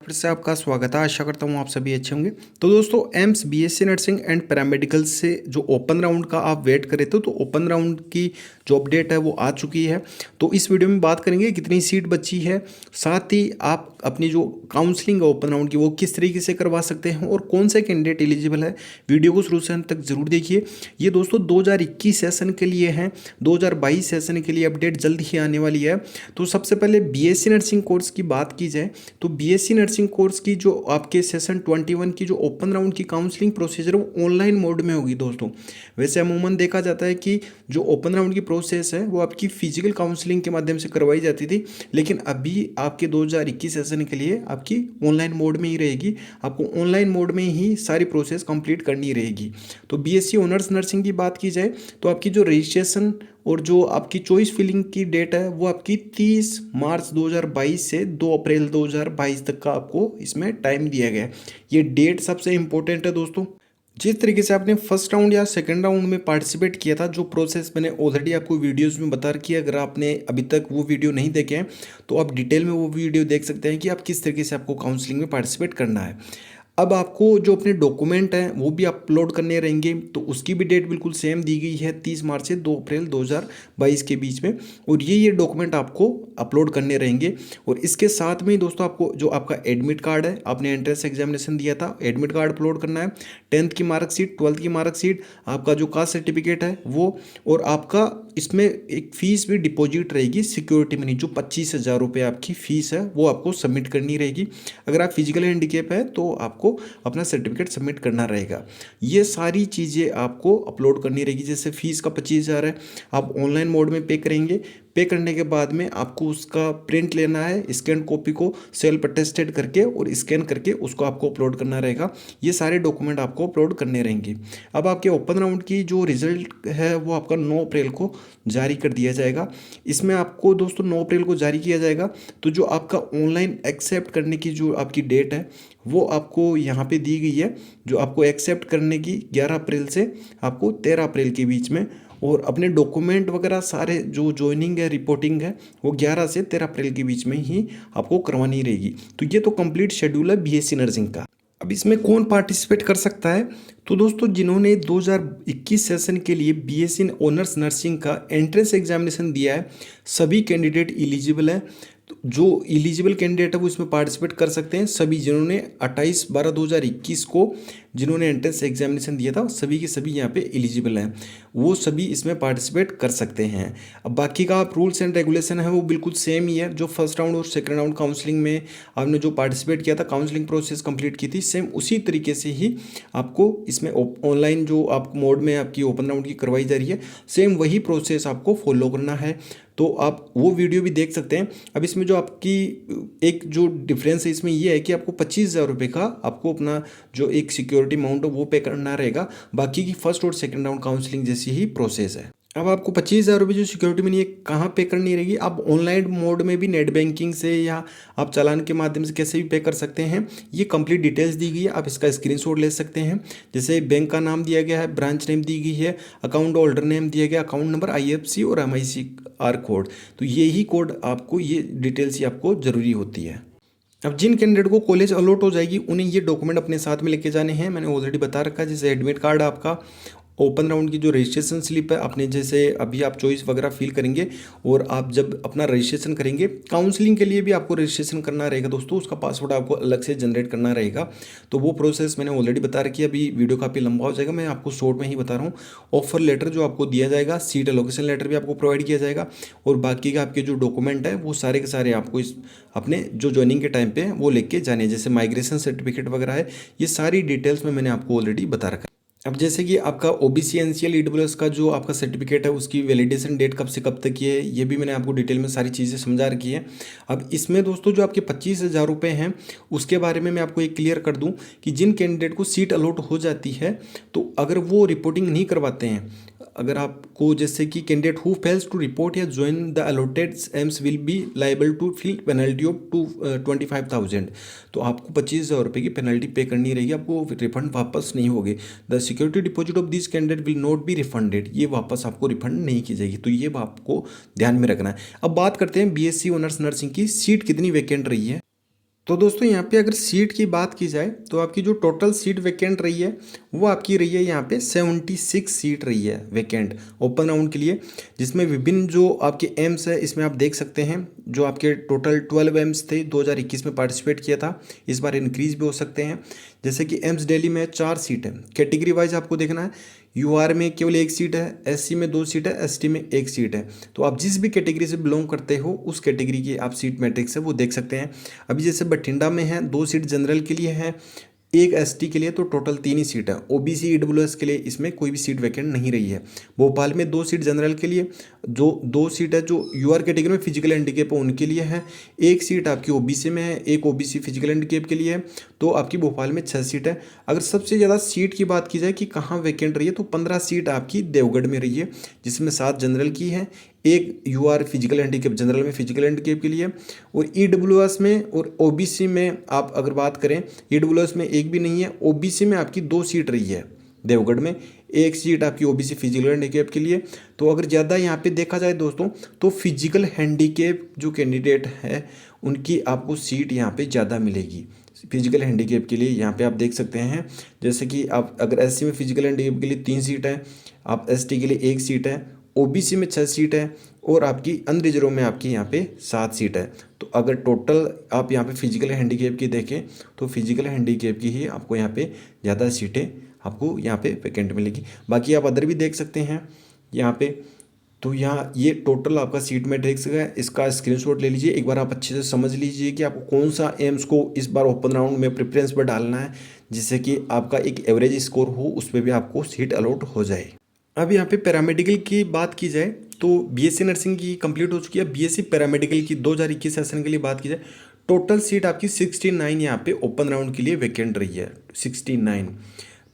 फिर से आपका स्वागत है। आशा करता हूँ आप सभी अच्छे होंगे। तो दोस्तों AIIMS BSc nursing and paramedical से जो ओपन राउंड का आप वेट कर रहे थे, तो ओपन राउंड की जो अपडेट है वो आ चुकी है। तो इस वीडियो में बात करेंगे कितनी सीट बची है, साथ ही आप अपनी जो काउंसलिंग है ओपन राउंड की वो किस तरीके से करवा सकते हैं और कौन से कैंडिडेट एलिजिबल है। वीडियो को शुरू से अंत तक जरूर देखिए। ये दोस्तों 2021 सेशन के लिए है, 2022 सेशन के लिए अपडेट जल्द ही आने वाली है। तो सबसे पहले बीएससी नर्सिंग कोर्स की बात की जाए तो बीएससी नर्सिंग कोर्स की जो आपके सेशन 21 की जो ओपन राउंड की काउंसलिंग प्रोसीजर वो ऑनलाइन मोड में होगी दोस्तों। वैसे अमूमन देखा जाता है कि जो ओपन राउंड की प्रोसेस है वो आपकी फिजिकल काउंसलिंग के माध्यम से करवाई जाती थी, लेकिन अभी आपके 2021 सेशन के लिए आपकी ऑनलाइन मोड में ही रहेगी। आपको ऑनलाइन मोड में ही सारी प्रोसेस कंप्लीट करनी रहेगी। तो बीएससी ऑनर्स नर्सिंग की बात की जाए तो आपकी जो रजिस्ट्रेशन और जो आपकी चॉइस फिलिंग की डेट है वो आपकी 30 मार्च 2022 से 2 अप्रैल 2022 तक का आपको इसमें टाइम दिया गया है। ये डेट सबसे इम्पोर्टेंट है दोस्तों। जिस तरीके से आपने फर्स्ट राउंड या सेकंड राउंड में पार्टिसिपेट किया था, जो प्रोसेस मैंने ऑलरेडी आपको वीडियोस में बता रखी है, अगर आपने अभी तक वो वीडियो नहीं देखे हैं तो आप डिटेल में वो वीडियो देख सकते हैं कि आप किस तरीके से आपको काउंसलिंग में पार्टिसिपेट करना है। अब आपको जो अपने डॉक्यूमेंट हैं वो भी अपलोड करने रहेंगे, तो उसकी भी डेट बिल्कुल सेम दी गई है 30 मार्च से 2 अप्रैल 2022 के बीच में। और ये डॉक्यूमेंट आपको अपलोड करने रहेंगे। और इसके साथ में ही दोस्तों आपको जो आपका एडमिट कार्ड है, आपने एंट्रेंस एग्जामिनेशन दिया था, एडमिट कार्ड अपलोड करना है, 10th की मार्कशीट, 12th की मार्कशीट, आपका जो कास्ट सर्टिफिकेट है वो, और आपका इसमें एक फ़ीस भी डिपॉजिट रहेगी, सिक्योरिटी मनी जो 25,000 रुपये आपकी फ़ीस है वो आपको सबमिट करनी रहेगी। अगर आप फिजिकल हैंडीकैप है तो आपको अपना सर्टिफिकेट सबमिट करना रहेगा। ये सारी चीज़ें आपको अपलोड करनी रहेगी। जैसे फीस का 25,000 है, आप ऑनलाइन मोड में पे करेंगे। पे करने के बाद में आपको उसका प्रिंट लेना है, स्कैन कॉपी को सेल्फ अटेस्टेड करके और स्कैन करके उसको आपको अपलोड करना रहेगा। ये सारे डॉक्यूमेंट आपको अपलोड करने रहेंगे। अब आपके ओपन राउंड की जो रिजल्ट है वो आपका 9 अप्रैल को जारी कर दिया जाएगा। इसमें आपको दोस्तों 9 अप्रैल को जारी किया जाएगा। तो जो आपका ऑनलाइन एक्सेप्ट करने की जो आपकी डेट है वो आपको यहाँ पे दी गई है, जो आपको एक्सेप्ट करने की 11 अप्रैल से आपको 13 अप्रैल के बीच में, और अपने डॉक्यूमेंट वगैरह सारे जो ज्वाइनिंग है, रिपोर्टिंग है, वो 11 से 13 अप्रैल के बीच में ही आपको करवानी रहेगी। तो ये तो कंप्लीट शेड्यूल है बीएससी नर्सिंग का। अब इसमें कौन पार्टिसिपेट कर सकता है? तो दोस्तों जिन्होंने 2021 सेशन के लिए बीएससी ऑनर्स नर्सिंग का एंट्रेंस एग्जामिनेशन दिया है सभी कैंडिडेट एलिजिबल है। तो जो एलिजिबल कैंडिडेट है वो इसमें पार्टिसिपेट कर सकते हैं। सभी जिन्होंने 28/12/2021 को जिन्होंने एंट्रेंस एग्जामिनेशन दिया था सभी के सभी यहाँ पे एलिजिबल हैं, वो सभी इसमें पार्टिसिपेट कर सकते हैं। अब बाकी का आप रूल्स एंड रेगुलेशन है वो बिल्कुल सेम ही है। जो फर्स्ट राउंड और सेकंड राउंड काउंसलिंग में आपने जो पार्टिसिपेट किया था, काउंसलिंग प्रोसेस कंप्लीट की थी, सेम उसी तरीके से ही आपको इसमें ऑनलाइन जो आप मोड में आपकी ओपन राउंड की करवाई जा रही है, सेम वही प्रोसेस आपको फॉलो करना है। तो आप वो वीडियो भी देख सकते हैं। अब इसमें जो आपकी एक जो डिफरेंस है इसमें ये है कि आपको 25,000 रुपये का आपको अपना जो एक सिक्योरिटी अमाउंट है वो पे करना रहेगा। बाकी की फर्स्ट और सेकंड राउंड काउंसलिंग जैसी ही प्रोसेस है। अब आपको 25,000 रुपये जो सिक्योरिटी मनी है कहाँ पे करनी रहेगी? आप ऑनलाइन मोड में भी नेट बैंकिंग से या आप चालान के माध्यम से कैसे भी पे कर सकते हैं। ये कंप्लीट डिटेल्स दी गई है, आप इसका स्क्रीनशॉट ले सकते हैं। जैसे बैंक का नाम दिया गया है, ब्रांच नेम दी गई है, अकाउंट होल्डर नेम दिया गया, अकाउंट नंबर, आईएफएससी और एमआईसीआर कोड। तो यही कोड आपको, ये डिटेल्स ही आपको ज़रूरी होती है। अब जिन कैंडिडेट को कॉलेज अलॉट हो जाएगी उन्हें ये डॉक्यूमेंट अपने साथ में लेके जाने हैं। मैंने ऑलरेडी बता रखा है, जैसे एडमिट कार्ड, आपका ओपन राउंड की जो रजिस्ट्रेशन स्लिप है, आपने जैसे अभी आप चॉइस वगैरह फिल करेंगे और आप जब अपना रजिस्ट्रेशन करेंगे, काउंसलिंग के लिए भी आपको रजिस्ट्रेशन करना रहेगा दोस्तों, उसका पासवर्ड आपको अलग से जनरेट करना रहेगा। तो वो प्रोसेस मैंने ऑलरेडी बता रखी है। अभी वीडियो काफ़ी लंबा हो जाएगा, मैं आपको शॉर्ट में ही बता रहा हूँ। ऑफर लेटर जो आपको दिया जाएगा, सीट एलोकेशन लेटर भी आपको प्रोवाइड किया जाएगा, और बाकी का आपके जो डॉक्यूमेंट है वो सारे के सारे आपको इस अपने जो ज्वाइनिंग के टाइम पे वो लेके जाने, जैसे माइग्रेशन सर्टिफिकेट वगैरह है, ये सारी डिटेल्स में मैंने आपको ऑलरेडी बता रखा है। अब जैसे कि आपका ओबीसी एनसीएल ईडब्ल्यूएस का जो आपका सर्टिफिकेट है उसकी वैलिडेशन डेट कब से कब तक की है, ये भी मैंने आपको डिटेल में सारी चीज़ें समझा रखी है। अब इसमें दोस्तों जो आपके 25,000 रुपये हैं उसके बारे में मैं आपको एक क्लियर कर दूं कि जिन कैंडिडेट को सीट अलॉट हो जाती है तो अगर वो रिपोर्टिंग नहीं करवाते हैं, अगर आपको जैसे कि candidate who fails to report या join the allotted AIIMS will be liable to feel penalty of 25,000, तो आपको 25,000 रुपये की पेनल्टी पे करनी रहेगी, आपको रिफंड वापस नहीं होगी। The security deposit of this candidate will not be refunded, ये वापस आपको रिफंड नहीं की जाएगी। तो ये आपको ध्यान में रखना है। अब बात करते हैं बीएससी ऑनर्स नर्सिंग की सीट कितनी वैकेंट रही है। तो दोस्तों यहाँ पे अगर सीट की बात की जाए तो आपकी जो टोटल सीट वैकेंट रही है वो आपकी रही है यहाँ पे 76 सीट रही है वैकेंट ओपन राउंड के लिए, जिसमें विभिन्न जो आपके एम्स है इसमें आप देख सकते हैं जो आपके टोटल 12 एम्स थे 2021 में पार्टिसिपेट किया था, इस बार इंक्रीज भी हो सकते हैं। जैसे कि एम्स दिल्ली में 4 सीट है, कैटेगरी वाइज आपको देखना है। यूआर में केवल 1 सीट है, एससी में 2 सीट है, एसटी में 1 सीट है। तो आप जिस भी कैटेगरी से बिलोंग करते हो उस कैटेगरी की आप सीट मैट्रिक्स है वो देख सकते हैं। अभी जैसे बठिंडा में है 2 सीट जनरल के लिए है, 1 एसटी के लिए, तो टोटल 3 ही सीट है। ओबीसी ईडब्ल्यूएस के लिए इसमें कोई भी सीट वैकेंट नहीं रही है। भोपाल में 2 सीट जनरल के लिए, जो 2 सीट है जो यूआर कैटेगरी में फिजिकल हैंडीकेप है उनके लिए है, 1 सीट आपकी ओबीसी में है, 1 ओबीसी फिजिकल हैंडीकेप के लिए है। तो आपकी भोपाल में 6 सीट है। अगर सबसे ज़्यादा सीट की बात की जाए कि कहाँ वैकेंट रही है तो 15 सीट आपकी देवगढ़ में रही है, जिसमें 7 जनरल की है, 1 यूआर फिजिकल हैंडीकेप जनरल में फिजिकल हैंडीकेप के लिए, और ईडब्ल्यूएस में और ओबीसी में आप अगर बात करें ईडब्ल्यूएस में 1 भी नहीं है, ओबीसी में आपकी 2 सीट रही है देवगढ़ में, 1 सीट आपकी ओबीसी फिजिकल हैंडीकेप के लिए। तो अगर ज़्यादा यहाँ पे देखा जाए दोस्तों तो फिजिकल हैंडीकेप जो कैंडिडेट है उनकी आपको सीट यहाँ पे ज़्यादा मिलेगी फिजिकल हैंडीकेप के लिए। यहाँ पे आप देख सकते हैं जैसे कि आप अगर एससी में फिजिकल हैंडीकेप के लिए 3 सीट है, आप एसटी के लिए 1 सीट है, ओबीसी में 6 सीट है, और आपकी अनरिजर्व में आपकी यहाँ पे 7 सीट है। तो अगर टोटल आप यहाँ पे फिजिकल हैंडीकेप की देखें तो फिजिकल हैंडीकेप की ही आपको यहाँ पे ज़्यादा सीटें आपको यहाँ पे वैकेंट मिलेगी। बाकी आप अदर भी देख सकते हैं यहाँ पे। तो यहाँ ये टोटल आपका सीट मैट्रिक्स है, इसका स्क्रीनशॉट ले लीजिए, एक बार आप अच्छे से समझ लीजिए कि आपको कौन सा एम्स को इस बार ओपन राउंड में प्रेफरेंस पर डालना है, जिससे कि आपका एक एवरेज स्कोर हो, उस पर भी आपको सीट अलॉट हो जाए। अब यहाँ पे पैरामेडिकल की बात की जाए तो बीएससी नर्सिंग की कंप्लीट हो चुकी है। बीएससी पैरामेडिकल की 2021 सेशन के लिए बात की जाए, टोटल सीट आपकी 69 यहाँ पे ओपन राउंड के लिए वैकेंट रही है। 69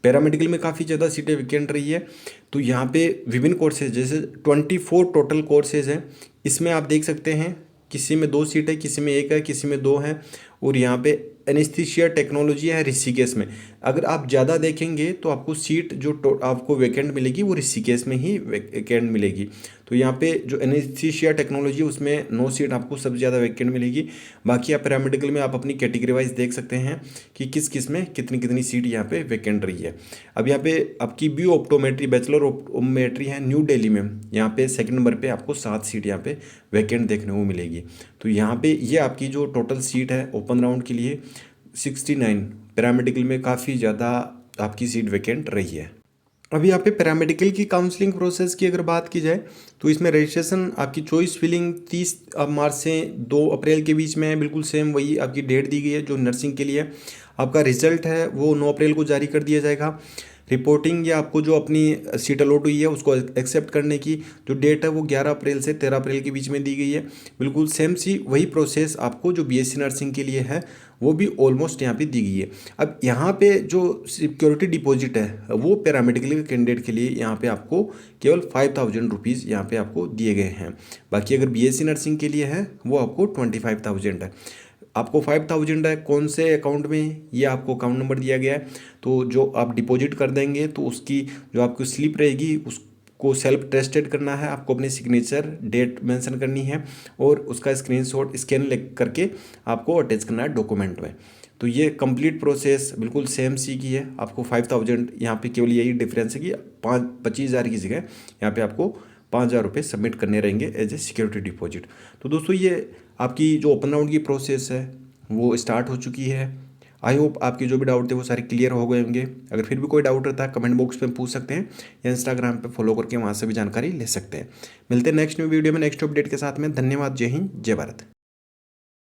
पैरामेडिकल में काफ़ी ज़्यादा सीटें वैकेंट रही है। तो यहाँ पे विभिन्न कोर्सेज जैसे 24 टोटल कोर्सेज हैं, इसमें आप देख सकते हैं किसी में 2 सीट है, किसी में 1 है, किसी में 2 है। और यहाँ पे एनेस्थीसिया टेक्नोलॉजी है ऋषिकेश में। अगर आप ज़्यादा देखेंगे तो आपको सीट जो आपको वैकेंट मिलेगी वो ऋषिकेश में ही वैकेंट मिलेगी। तो यहाँ पे जो एनेस्थीसिया टेक्नोलॉजी है उसमें 9 सीट आपको सबसे ज़्यादा वैकेंट मिलेगी। बाकी आप पैरामेडिकल में आप अपनी कैटेगरी वाइज देख सकते हैं कि किस किस में कितनी कितनी सीट यहाँ पे वैकेंट रही है। अब यहाँ पे आपकी बी ऑप्टोमेट्री बैचलर ऑप्टोमेट्री है न्यू दिल्ली में, यहाँ पे 2nd नंबर पे आपको 7 सीट यहाँ पे वैकेंट देखने को मिलेगी। तो यहाँ पे ये आपकी जो टोटल सीट है ओपन राउंड के लिए 69, पैरामेडिकल में काफ़ी ज़्यादा आपकी सीट वैकेंट रही है। अभी यहाँ पे पैरामेडिकल की काउंसलिंग प्रोसेस की अगर बात की जाए तो इसमें रजिस्ट्रेशन आपकी चॉइस फिलिंग 30 मार्च से 2 अप्रैल के बीच में है, बिल्कुल सेम वही आपकी डेट दी गई है जो नर्सिंग के लिए। आपका रिजल्ट है वो 9 अप्रैल को जारी कर दिया जाएगा। रिपोर्टिंग या आपको जो अपनी सीट अलॉट हुई है उसको एक्सेप्ट करने की जो डेट है वो 11 अप्रैल से 13 अप्रैल के बीच में दी गई है। बिल्कुल सेम सी वही प्रोसेस आपको जो बीएससी नर्सिंग के लिए है वो भी ऑलमोस्ट यहाँ पे दी गई है। अब यहाँ पे जो सिक्योरिटी डिपॉजिट है वो पैरामेडिकल कैंडिडेट के लिए यहाँ पे आपको केवल 5000 रुपीज़ यहाँ पे आपको दिए गए हैं। बाकी अगर बीएससी नर्सिंग के लिए है वो आपको 25,000 है। आपको 5000 है कौन से अकाउंट में, ये आपको अकाउंट नंबर दिया गया है। तो जो आप डिपॉजिट कर देंगे तो उसकी जो आपकी स्लिप रहेगी उसको सेल्फ टेस्टेड करना है, आपको अपने सिग्नेचर डेट मेंशन करनी है और उसका स्क्रीनशॉट स्कैन करके आपको अटैच करना है डॉक्यूमेंट में। तो ये कंप्लीट प्रोसेस बिल्कुल सेम सी की है। आपको 5000 यहाँ पे केवल यही डिफरेंस है कि 25,000 की जगह यहाँ पे आपको 5,000 रुपये सबमिट करने रहेंगे एज ए सिक्योरिटी डिपॉजिट। तो दोस्तों ये आपकी जो ओपन राउंड की प्रोसेस है वो स्टार्ट हो चुकी है। आई होप आपके जो भी डाउट थे वो सारे क्लियर हो गए होंगे। अगर फिर भी कोई डाउट रहता है कमेंट बॉक्स में पूछ सकते हैं या इंस्टाग्राम पे फॉलो करके वहाँ से भी जानकारी ले सकते हैं। मिलते हैं नेक्स्ट न्यू वीडियो में नेक्स्ट अपडेट के साथ में। धन्यवाद। जय हिंद, जय भारत।